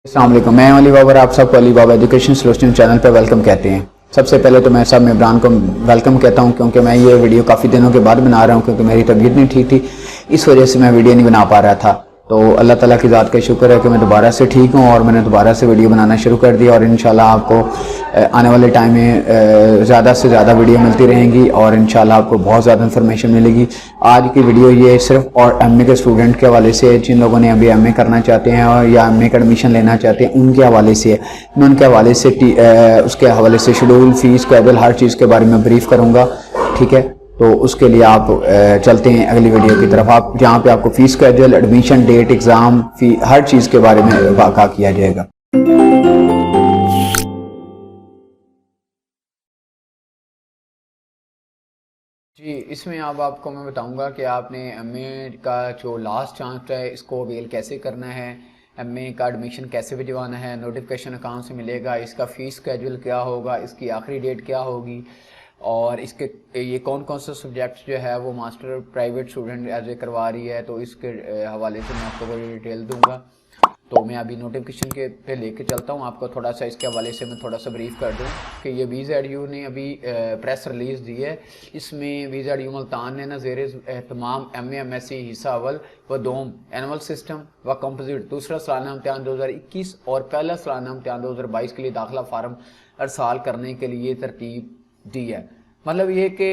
अस्सलाम वालेकुम, मैं अली बाबर, आप सबको अली बाबा एजुकेशन सोल्यूशन चैनल पर वेलकम कहते हैं। सबसे पहले तो मैं सब मेंबरान को वेलकम कहता हूं क्योंकि मैं ये वीडियो काफ़ी दिनों के बाद बना रहा हूं क्योंकि मेरी तबीयत नहीं ठीक थी, इस वजह से मैं वीडियो नहीं बना पा रहा था। तो अल्लाह ताला की ज़ात का शुक्र है कि मैं दोबारा से ठीक हूं और मैंने दोबारा से वीडियो बनाना शुरू कर दिया और इंशाल्लाह आपको आने वाले टाइम में ज़्यादा से ज़्यादा वीडियो मिलती रहेंगी और इंशाल्लाह आपको बहुत ज़्यादा इन्फॉर्मेशन मिलेगी। आज की वीडियो ये सिर्फ और एमए के स्टूडेंट के हवाले से है, जिन लोगों ने अभी एमए करना चाहते हैं और या एमए का एडमिशन लेना चाहते हैं उनके हवाले से है। मैं उनके हवाले से उसके हवाले से शेड्यूल, फीस, कैजुअल, हर चीज़ के बारे में ब्रीफ करूँगा, ठीक है। तो उसके लिए आप चलते हैं अगली वीडियो की तरफ, आप जहाँ पे आपको fees, casual, admission, date, exam, fee, हर चीज़ के बारे में वाक़ा किया जाएगा। जी, इसमें अब आपको मैं बताऊंगा कि आपने एमए का जो लास्ट चांस है इसको अवेल कैसे करना है, एमए का एडमिशन कैसे भिजवाना है, नोटिफिकेशन कहाँ से मिलेगा, इसका फ़ीस कैजुअल क्या होगा, इसकी आखिरी डेट क्या होगी और इसके ये कौन कौन से सब्जेक्ट्स जो है वो master private student as a करवा रही है, तो इसके हवाले से मैं आपको बड़ी डिटेल दूंगा। तो मैं अभी नोटिफिकेशन के पे लेके चलता हूँ आपको, थोड़ा सा इसके हवाले से मैं थोड़ा सा ब्रीफ कर दूँ कि ये VZU ने अभी प्रेस रिलीज़ दी है। इसमें VZU मुल्तान ने ना ज़ेरे तमाम MA MSc हिस्सा अव्वल व दोम एनुअल सिस्टम व कंपोजिट दूसरा सालाना इम्तिहान 2021 और पहला सालाना इम्तिहान 2022 के लिए दाखिला फार्म अरसाल करने के लिए तरतीब दी है। मतलब ये कि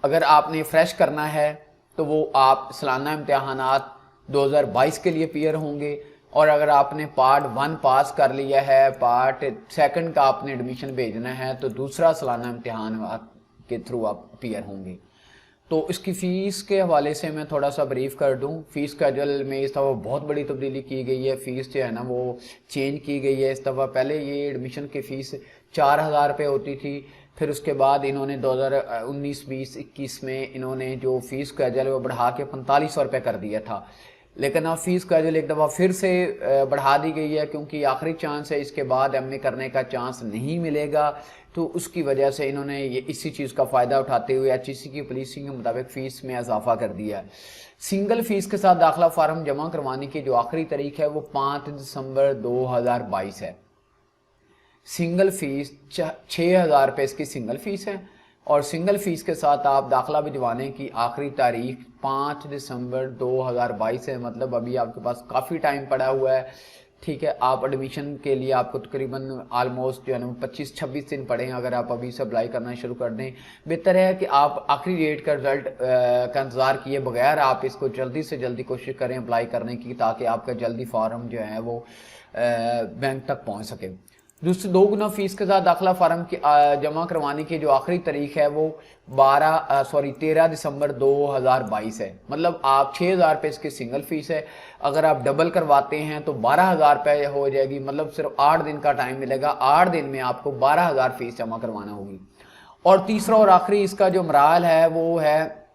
अगर आपने फ्रेश करना है तो वो आप सालाना इम्तिहानात 2022 के लिए पीयर होंगे और अगर आपने पार्ट 1 पास कर लिया है, पार्ट 2 का आपने एडमिशन भेजना है तो दूसरा सालाना इम्तिहान के थ्रू आप पीयर होंगे। तो इसकी फ़ीस के हवाले से मैं थोड़ा सा ब्रीफ कर दूं। फ़ीस कैजुअल में इस दफ़ा बहुत बड़ी तब्दीली की गई है, फ़ीस जो है ना वो चेंज की गई है इस दफ़ा। पहले ये एडमिशन की फ़ीस 4,000 रुपये होती थी, फिर उसके बाद इन्होंने 2019, 20, 21 में इन्होंने जो फ़ीस कैजुअल वो बढ़ा के 4500 रुपये कर दिया था। लेकिन अब फ़ीस कैजुअल एक दफ़ा फिर से बढ़ा दी गई है क्योंकि आखिरी चांस है, इसके बाद एमए करने का चांस नहीं मिलेगा। तो उसकी वजह से इन्होंने ये इसी चीज़ का फ़ायदा उठाते हुए HEC की पॉलिसी के मुताबिक फ़ीस में इजाफा कर दिया है। सिंगल फ़ीस के साथ दाखिला फार्म जमा करवाने की जो आखिरी तारीख है वो 5 दिसंबर 2022 है। सिंगल फ़ीस 6,000 रुपये इसकी सिंगल फ़ीस है और सिंगल फ़ीस के साथ आप दाखिला भिजवाने की आखिरी तारीख 5 दिसंबर 2022 है। मतलब अभी आपके पास काफ़ी टाइम पड़ा हुआ है, ठीक है। आप एडमिशन के लिए आपको तकरीबन आलमोस्ट जो है ना 25-26 दिन पड़े हैं। अगर आप अभी से अप्लाई करना शुरू कर दें, बेहतर है कि आप आखिरी डेट का रिज़ल्ट का इंतज़ार किए बगैर आप इसको जल्दी से जल्दी कोशिश करें अप्लाई करने की, ताकि आपका जल्दी फॉर्म जो है वो बैंक तक पहुँच सके। दूसरी 2 गुना फ़ीस के साथ दाखिला फार्म की जमा करवाने की जो आखिरी तारीख है वो 13 दिसंबर 2022 है। मतलब आप 6,000 रुपये इसकी सिंगल फ़ीस है, अगर आप डबल करवाते हैं तो 12,000 रुपये हो जाएगी। मतलब सिर्फ 8 दिन का टाइम मिलेगा, 8 दिन में आपको 12,000 फ़ीस जमा करवाना होगी। और तीसरा और आखिरी इसका जो मराहल है वो है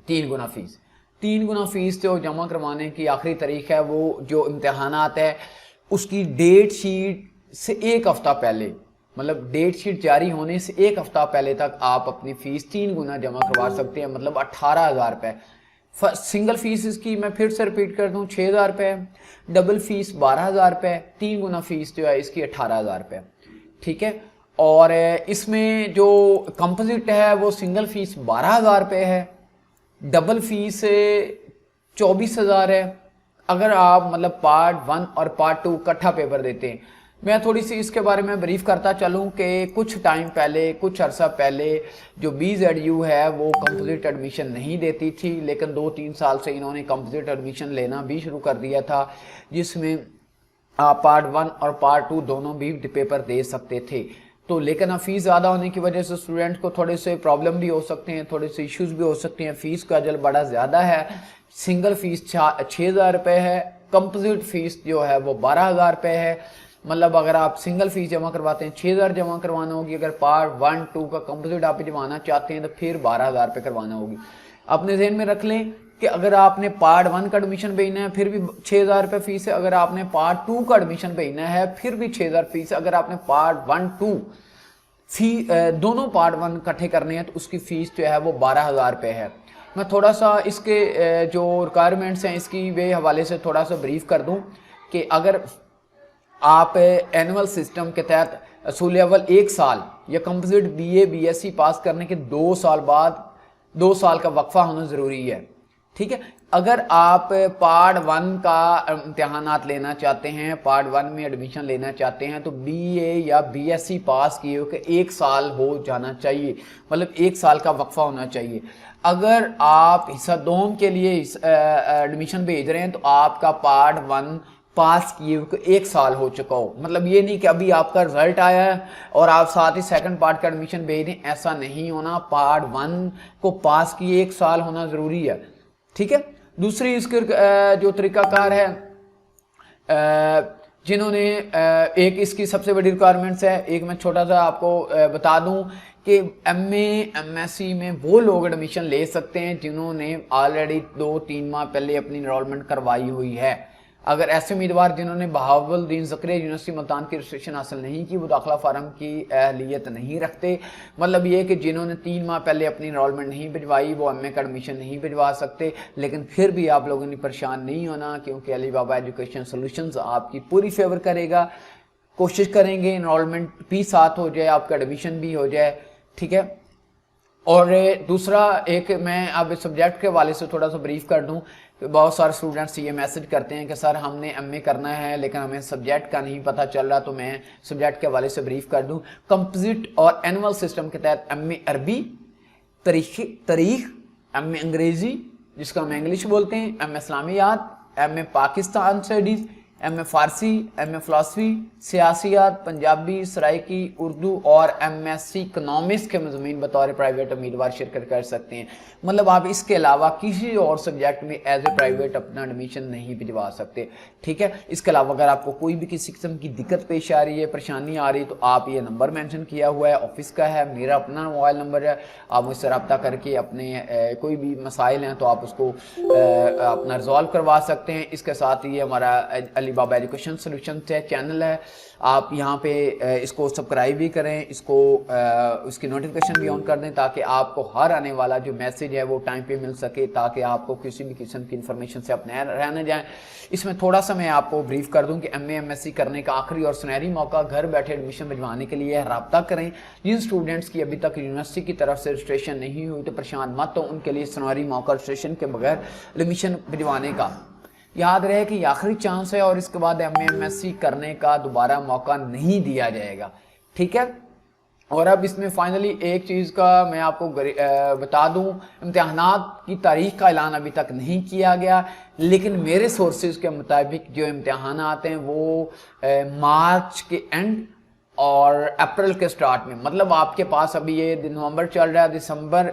3 गुना फ़ीस। 3 गुना फ़ीस जो जमा करवाने की आखिरी तारीख है वो जो इम्तहानात है उसकी डेट शीट से 1 हफ्ता पहले, मतलब डेट शीट जारी होने से 1 हफ्ता पहले तक आप अपनी फ़ीस 3 गुना जमा करवा सकते हैं, मतलब 18,000 रुपये। सिंगल फ़ीस इसकी मैं फिर से रिपीट कर दूं 6,000 रुपये, डबल फ़ीस 12,000 रुपये, 3 गुना फ़ीस जो है इसकी 18,000 रुपये, ठीक है। और इसमें जो कंपोजिट है वो सिंगल फ़ीस 12,000 रुपये है, डबल फ़ीस 24,000 है अगर आप मतलब पार्ट 1 और पार्ट 2 इकट्ठा पेपर देते हैं। मैं थोड़ी सी इसके बारे में ब्रीफ करता चलूँ कि कुछ टाइम पहले, कुछ अरसा पहले जो VZU है वो कंपोजिट एडमिशन नहीं देती थी, लेकिन 2-3 साल से इन्होंने कंपोजिट एडमिशन लेना भी शुरू कर दिया था, जिसमें आप पार्ट 1 और पार्ट 2 दोनों भी पेपर दे सकते थे। तो लेकिन अब फ़ीस ज़्यादा होने की वजह से स्टूडेंट को थोड़े से प्रॉब्लम भी हो सकते हैं, थोड़े से इश्यूज़ भी हो सकते हैं। फ़ीस का जल बड़ा ज़्यादा है, सिंगल फ़ीस 6,000 रुपये है, कंपोजिट फ़ीस जो है वो 12,000 रुपये है। मतलब अगर आप सिंगल फ़ीस जमा करवाते हैं 6,000 जमा करवाना होगी, अगर पार्ट 1, 2 का कंपोजिट आप भिजवाना चाहते हैं तो फिर 12,000 रुपये करवाना होगी। अपने जहन में रख लें कि अगर आपने पार्ट 1 का एडमिशन भेजना है फिर भी 6,000 रुपये फ़ीस है, अगर आपने पार्ट 2 का एडमिशन भेजना है फिर भी 6,000 फ़ीस है, अगर आपने पार्ट 1, 2 दोनों पार्ट 1 इकट्ठे करने हैं तो उसकी फ़ीस जो है वो 12,000 रुपये है। मैं थोड़ा सा इसके जो रिक्वायरमेंट्स हैं इसकी वे हवाले से थोड़ा सा ब्रीफ कर दूं कि अगर आप एनुअल सिस्टम के तहत असूल अव्वल 1 साल या कंपोजिट बीए बीएससी पास करने के 2 साल बाद 2 साल का वक्फा होना ज़रूरी है। ठीक है, अगर आप पार्ट 1 का इम्तहानात लेना चाहते हैं, पार्ट 1 में एडमिशन लेना चाहते हैं, तो बीए या बीएससी पास किए हो कि 1 साल हो जाना चाहिए, मतलब 1 साल का वक्फा होना चाहिए। अगर आप हिस्सा दोम के लिए एडमिशन भेज रहे हैं तो आपका पार्ट 1 पास किए हुए 1 साल हो चुका हो, मतलब ये नहीं कि अभी आपका रिजल्ट आया है और आप साथ ही सेकंड पार्ट का एडमिशन भेज दें, ऐसा नहीं होना। पार्ट 1 को पास किए 1 साल होना ज़रूरी है। ठीक है, दूसरी इसके जो तरीकाकार है, जिन्होंने एक इसकी सबसे बड़ी रिक्वायरमेंट्स है, एक मैं छोटा सा आपको बता दूं कि एमए एमएससी में वो लोग एडमिशन ले सकते हैं जिन्होंने ऑलरेडी 2-3 माह पहले अपनी इनरोलमेंट करवाई हुई है। अगर ऐसे उम्मीदवार जिन्होंने बहावुद्दीन ज़करिया यूनिवर्सिटी मुल्तान की रजिस्ट्रेशन हासिल नहीं की, वो दाखिला फार्म की अहलियत नहीं रखते, मतलब ये कि जिन्होंने 3 माह पहले अपनी इनरोलमेंट नहीं भिजवाई वो एमए का एडमिशन नहीं भिजवा सकते। लेकिन फिर भी आप लोगों ने परेशान नहीं होना, क्योंकि अली बाबा एजुकेशन सोल्यूशंस आपकी पूरी फेवर करेगा। कोशिश करेंगे इनरोलमेंट भी साथ हो जाए, आपका एडमिशन भी हो जाए। ठीक है, और दूसरा एक मैं अब सब्जेक्ट के हवाले से थोड़ा सा ब्रीफ कर दूं। बहुत सारे स्टूडेंट्स ये मैसेज करते हैं कि सर हमने एमए करना है लेकिन हमें सब्जेक्ट का नहीं पता चल रहा, तो मैं सब्जेक्ट के हवाले से ब्रीफ कर दूं। कंपोजिट और एनुअल सिस्टम के तहत एमए अरबी, तारीख, एमए अंग्रेजी जिसको हम इंग्लिश बोलते हैं, एमए इस्लामियात, MA Pakistan studies, MA Farsi, MA philosophy, सियासियात, पंजाबी, सराइकी, उर्दू और एमएससी इकनॉमिक्स के मज़मून बतौर प्राइवेट उम्मीदवार शिरकत कर सकते हैं। मतलब आप इसके अलावा किसी और सब्जेक्ट में एज ए प्राइवेट अपना एडमिशन नहीं भिजवा सकते। ठीक है, इसके अलावा अगर आपको कोई भी किसी किस्म की दिक्कत पेश आ रही है, परेशानी आ रही है, तो आप ये नंबर मेंशन किया हुआ है, ऑफिस का है, मेरा अपना मोबाइल नंबर है, आप मुझसे रब्ता करके अपने कोई भी मसाइल हैं तो आप उसको अपना रिजॉल्व करवा सकते हैं। इसके साथ ही हमारा अली बाबा एजुकेशन सोल्यूशन चैनल है, आप यहाँ पे इसको सब्सक्राइब भी करें, इसको उसकी नोटिफिकेशन भी ऑन कर दें ताकि आपको हर आने वाला जो मैसेज है वो टाइम पे मिल सके, ताकि आपको किसी भी किस्म की इन्फॉर्मेशन से आप रह न जाएं। इसमें थोड़ा सा मैं आपको ब्रीफ कर दूं कि एमए एमएससी करने का आखिरी और सुनहरी मौका घर बैठे एडमिशन भिजवाने के लिए रब्ता करें। जिन स्टूडेंट्स की अभी तक यूनिवर्सिटी की तरफ से रजिस्ट्रेशन नहीं हुई तो परेशान मत हो, उनके लिए सुनहरी मौका रजिस्ट्रेशन के बगैर एडमिशन भिजवाने का। याद रहे कि ये आखिरी चांस है और इसके बाद एमए एमएससी करने का दोबारा मौका नहीं दिया जाएगा। ठीक है, और अब इसमें फाइनली एक चीज़ का मैं आपको बता दूं, इम्तिहानात की तारीख का ऐलान अभी तक नहीं किया गया, लेकिन मेरे सोर्सेज के मुताबिक जो इम्तिहान आते हैं वो मार्च के एंड और अप्रैल के स्टार्ट में, मतलब आपके पास अभी ये नवंबर चल रहा है, दिसंबर,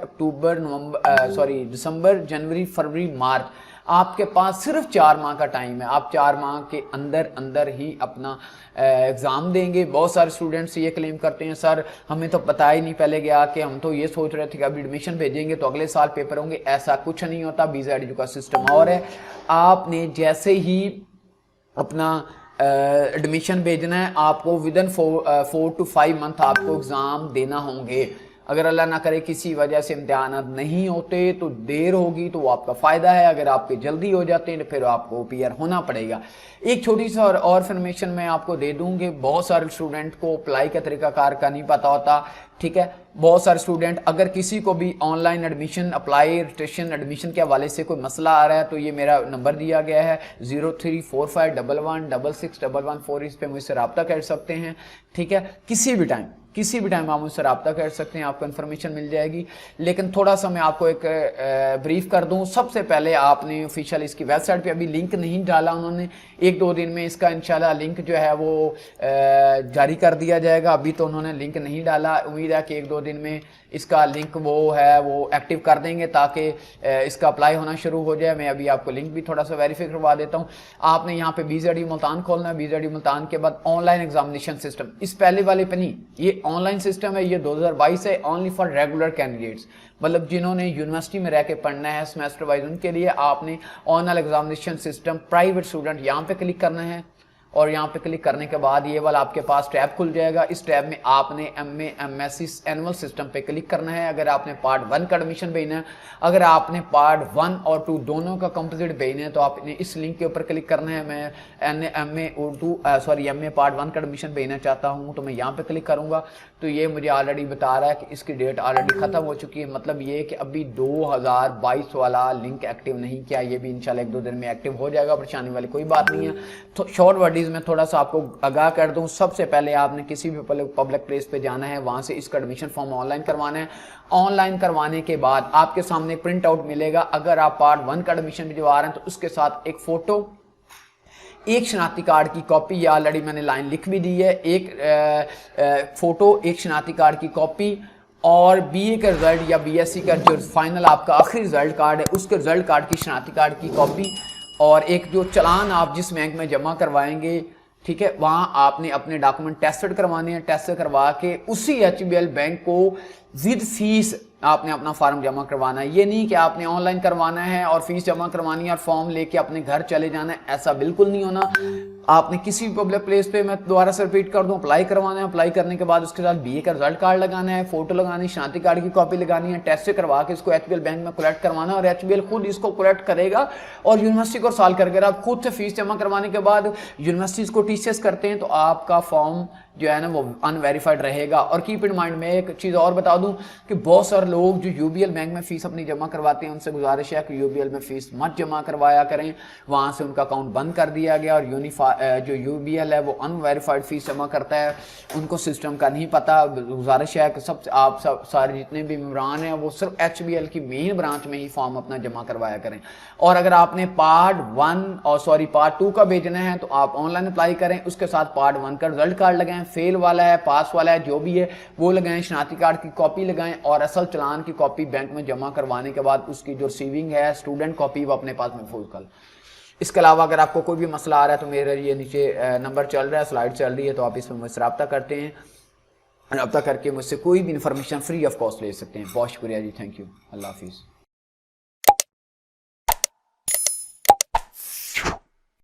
जनवरी, फरवरी, मार्च, आपके पास सिर्फ 4 माह का टाइम है। आप 4 माह के अंदर अंदर ही अपना एग्ज़ाम देंगे। बहुत सारे स्टूडेंट्स ये क्लेम करते हैं सर हमें तो पता ही नहीं पहले गया, कि हम तो ये सोच रहे थे कि अभी एडमिशन भेजेंगे तो अगले साल पेपर होंगे। ऐसा कुछ नहीं होता। BZED का सिस्टम और है, आपने जैसे ही अपना एडमिशन भेजना है आपको विदिन 4 to 5 मंथ आपको एग्ज़ाम देना होंगे। अगर अल्लाह ना करे किसी वजह से इम्तिहान नहीं होते तो देर होगी तो वो आपका फ़ायदा है, अगर आपके जल्दी हो जाते हैं तो फिर आपको पीआर होना पड़ेगा। एक छोटी सी और इन्फॉर्मेशन मैं आपको दे दूँगी, बहुत सारे स्टूडेंट को अप्लाई का तरीकाकार का नहीं पता होता। ठीक है, बहुत सारे स्टूडेंट, अगर किसी को भी online admission apply registration admission के हवाले से कोई मसला आ रहा है तो ये मेरा नंबर दिया गया है 034511661114, इस पर मुझसे रब्ता कर सकते हैं। ठीक है, किसी भी टाइम आप मुझसे रब्ता कर सकते हैं, आपको इन्फॉर्मेशन मिल जाएगी। लेकिन थोड़ा सा मैं आपको एक ब्रीफ कर दूं। सबसे पहले आपने ऑफिशियल इसकी वेबसाइट पे अभी लिंक नहीं डाला उन्होंने, 1-2 दिन में इसका इंशाल्लाह लिंक जो है वो जारी कर दिया जाएगा। अभी तो उन्होंने लिंक नहीं डाला, उम्मीद है कि 1-2 दिन में इसका लिंक वो एक्टिव कर देंगे ताकि इसका अप्लाई होना शुरू हो जाए। मैं अभी आपको लिंक भी थोड़ा सा वेरीफाई करवा देता हूँ। आपने यहाँ पे BZED मुल्तान खोलना है, BZED मुल्तान के बाद ऑनलाइन एग्जामिनेशन सिस्टम, इस पहले वाले पे नहीं, ये ऑनलाइन सिस्टम है, ये 2022 है, ओनली फॉर रेगुलर कैंडिडेट्स, मतलब जिन्होंने यूनिवर्सिटी में रह के पढ़ना है सेमेस्टर वाइज, उनके लिए आपने online examination system private student यहाँ पे क्लिक करना है। और यहाँ पे क्लिक करने के बाद ये वाला आपके पास टैब खुल जाएगा। इस टैब में आपने MA MSc एनुअल सिस्टम पे क्लिक करना है अगर आपने पार्ट 1 का एडमिशन भेजना है। अगर आपने पार्ट 1 और 2 दोनों का कंपोजिट भेजना है तो आपने इस लिंक के ऊपर क्लिक करना है। मैं MA पार्ट 1 का एडमिशन भेजना चाहता हूँ तो मैं यहाँ पे क्लिक करूँगा तो ये मुझे ऑलरेडी बता रहा है कि इसकी डेट ऑलरेडी ख़त्म हो चुकी है। मतलब ये कि अभी 2022 वाला लिंक एक्टिव नहीं किया, ये भी इंशाल्लाह 1-2 दिन में एक्टिव हो जाएगा, परेशानी वाली कोई बात नहीं है। तो शॉर्ट वर्डीज में थोड़ा सा आपको आगाह कर दूं, सबसे पहले आपने किसी भी पब्लिक प्लेस पे जाना है, वहां से इसका एडमिशन फॉर्म ऑनलाइन करवाना है। ऑनलाइन करवाने के बाद आपके सामने एक प्रिंट आउट मिलेगा। अगर आप पार्ट 1 का एडमिशन भिजवा रहे हैं तो उसके साथ एक फोटो, एक शनाख्ती कार्ड की कॉपी, या ऑलरेडी मैंने लाइन लिख भी दी है, एक फोटो, एक शनाख्ती कार्ड की कॉपी और BA का रिजल्ट या BSc का जो फाइनल आपका आखिरी रिजल्ट कार्ड है उसके रिजल्ट कार्ड की शनाख्ती कार्ड की कॉपी और एक जो चालान आप जिस बैंक में जमा करवाएंगे, ठीक है, वहां आपने अपने डॉक्यूमेंट टेस्टेड करवाने हैं। टेस्ट करवा के उसी HBL बैंक को विद फीस आपने अपना फॉर्म जमा करवाना है। ये नहीं कि आपने ऑनलाइन करवाना है और फीस जमा करवानी है और फॉर्म लेके अपने घर चले जाना है, ऐसा बिल्कुल नहीं होना। आपने किसी भी पब्लिक प्लेस पे, मैं दोबारा से रिपीट कर दूं, अप्लाई करवाना है। अप्लाई करने के बाद उसके साथ BA का रिजल्ट कार्ड लगाना है, फोटो लगानी, शनाख्ती कार्ड की कॉपी लगानी है, टेस्ट से करवा के इसको HBL बैंक में कलेक्ट करवाना है और HBL खुद इसको कलेक्ट करेगा और यूनिवर्सिटी को सॉल्व करके आप खुद से फीस जमा करवाने के बाद यूनिवर्सिटी इसको टीचर्स करते हैं तो आपका फॉर्म जो है ना वो अनवेरीफाइड रहेगा। और कीप इन माइंड में एक चीज़ और बता दूं कि बहुत सारे लोग जो UBL बैंक में फीस अपनी जमा करवाते हैं उनसे गुजारिश है कि UBL में फीस मत जमा करवाया करें, वहां से उनका अकाउंट बंद कर दिया गया। और जो UBL है वो अनवेरीफाइड फीस जमा करता है, उनको सिस्टम का नहीं पता। गुजारिश है कि आप सारे जितने भी मेम्बरान हैं वो सिर्फ HBL की मेन ब्रांच में ही फॉर्म अपना जमा करवाया करें। और अगर आपने पार्ट 2 का भेजना है तो आप ऑनलाइन अप्लाई करें, उसके साथ पार्ट 1 का रिजल्ट कार्ड लगाएं, फेल वाला है, पास वाला है, जो भी है वो लगाएं, शनाख्ती कार्ड की कॉपी लगाएं और असल चालान की कॉपी बैंक में जमा करवाने के बाद उसकी जो रिसीविंग है स्टूडेंट कॉपी वो अपने पास महफूज कर। इसके अलावा अगर आपको कोई भी मसला आ रहा है तो मेरे ये नीचे नंबर चल रहा है, स्लाइड चल रही है, तो आप इसमें मुझसे रब्ता करते हैं, रब्ता करके मुझसे कोई भी इंफॉर्मेशन फ्री ऑफ कॉस्ट ले सकते हैं। बहुत शुक्रिया जी, थैंक यू, अल्लाह हाफिज़।